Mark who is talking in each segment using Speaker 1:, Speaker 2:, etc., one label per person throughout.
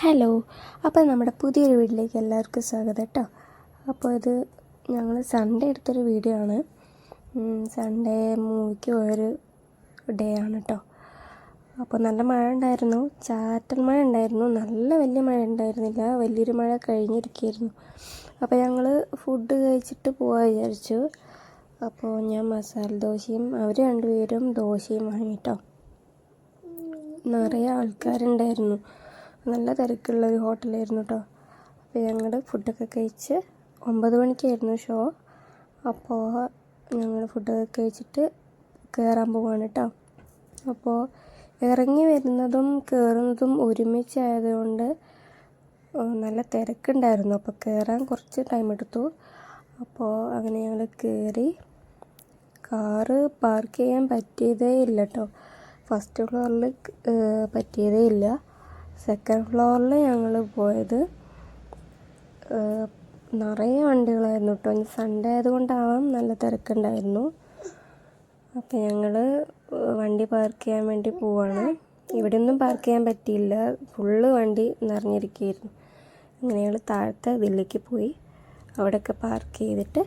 Speaker 1: Hello, അപ്പോൾ നമ്മുടെ പുതിയൊരു വീഡിയോയിലേക്ക് എല്ലാവർക്കും സ്വാഗതം കേട്ടോ. അപ്പോൾ ഇത് ഞങ്ങൾ സൺഡേ എടുത്തൊരു വീഡിയോ ആണ്. സൺഡേ മൂവിക്ക് പോയൊരു ഡേ ആണ് കേട്ടോ. അപ്പോൾ നല്ല മഴ ഉണ്ടായിരുന്നു, ചാറ്റൽ മഴ ഉണ്ടായിരുന്നു, നല്ല വലിയ മഴ ഉണ്ടായിരുന്നില്ല, വലിയൊരു മഴ കഴിഞ്ഞിരിക്കുകയായിരുന്നു. അപ്പോൾ ഞങ്ങൾ ഫുഡ് കഴിച്ചിട്ട് പോകാൻ വിചാരിച്ചു. അപ്പോൾ ഞാൻ മസാല ദോശയും അവർ രണ്ടുപേരും ദോശയും വാങ്ങിട്ടോ. നിറയെ ആൾക്കാരുണ്ടായിരുന്നു, നല്ല തിരക്കുള്ളൊരു ഹോട്ടലായിരുന്നു കേട്ടോ. അപ്പോൾ ഞങ്ങൾ ഫുഡൊക്കെ കഴിച്ച് 9 മണിക്കായിരുന്നു ഷോ. അപ്പോൾ ഞങ്ങൾ ഫുഡൊക്കെ കഴിച്ചിട്ട് കയറാൻ പോവാണ് കേട്ടോ. അപ്പോൾ ഇറങ്ങി വരുന്നതും കയറുന്നതും ഒരുമിച്ചായതുകൊണ്ട് നല്ല തിരക്കുണ്ടായിരുന്നു. അപ്പോൾ കയറാൻ കുറച്ച് ടൈം എടുത്തു. അപ്പോൾ അങ്ങനെ ഞങ്ങൾ കയറി. കാറ് പാർക്ക് ചെയ്യാൻ പറ്റിയതേ ഇല്ല കേട്ടോ. ഫസ്റ്റ് ഫ്ലോറിൽ പറ്റിയതേ ഇല്ല. സെക്കൻഡ് ഫ്ലോറിൽ ഞങ്ങൾ പോയത് നിറയെ വണ്ടികളായിരുന്നു കേട്ടോ. സൺഡേ ആയതുകൊണ്ടാവാം നല്ല തിരക്കുണ്ടായിരുന്നു. അപ്പോൾ ഞങ്ങൾ വണ്ടി പാർക്ക് ചെയ്യാൻ വേണ്ടി പോവാണ്. ഇവിടെ ഒന്നും പാർക്ക് ചെയ്യാൻ പറ്റിയില്ല, ഫുള്ള് വണ്ടി നിറഞ്ഞിരിക്കുകയായിരുന്നു. അങ്ങനെ ഞങ്ങൾ താഴത്തെ ഇതിലേക്ക് പോയി അവിടെയൊക്കെ പാർക്ക് ചെയ്തിട്ട്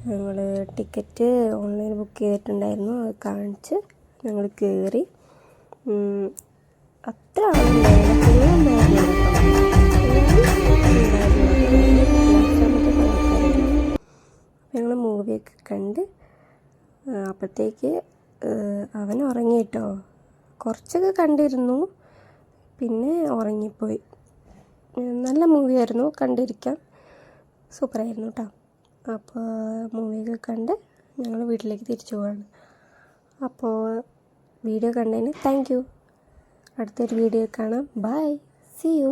Speaker 1: ഞങ്ങൾ ടിക്കറ്റ് ഓൺലൈൻ ബുക്ക് ചെയ്തിട്ടുണ്ടായിരുന്നു. അത് കാണിച്ച് ഞങ്ങൾ കയറി. അത്ര ഞങ്ങൾ മൂവിയൊക്കെ കണ്ട് അപ്പോഴത്തേക്ക് അവൻ ഉറങ്ങി കേട്ടോ. കുറച്ചൊക്കെ കണ്ടിരുന്നു, പിന്നെ ഉറങ്ങിപ്പോയി. നല്ല മൂവിയായിരുന്നു, കണ്ടിരിക്കാം, സൂപ്പറായിരുന്നു കേട്ടോ. അപ്പോൾ മൂവിയൊക്കെ കണ്ട് ഞങ്ങൾ വീട്ടിലേക്ക് തിരിച്ചു പോവാണ്. അപ്പോൾ വീഡിയോ കണ്ടതിന് താങ്ക് യു. അടുത്തൊരു വീഡിയോ കാണാം. Bye, see U.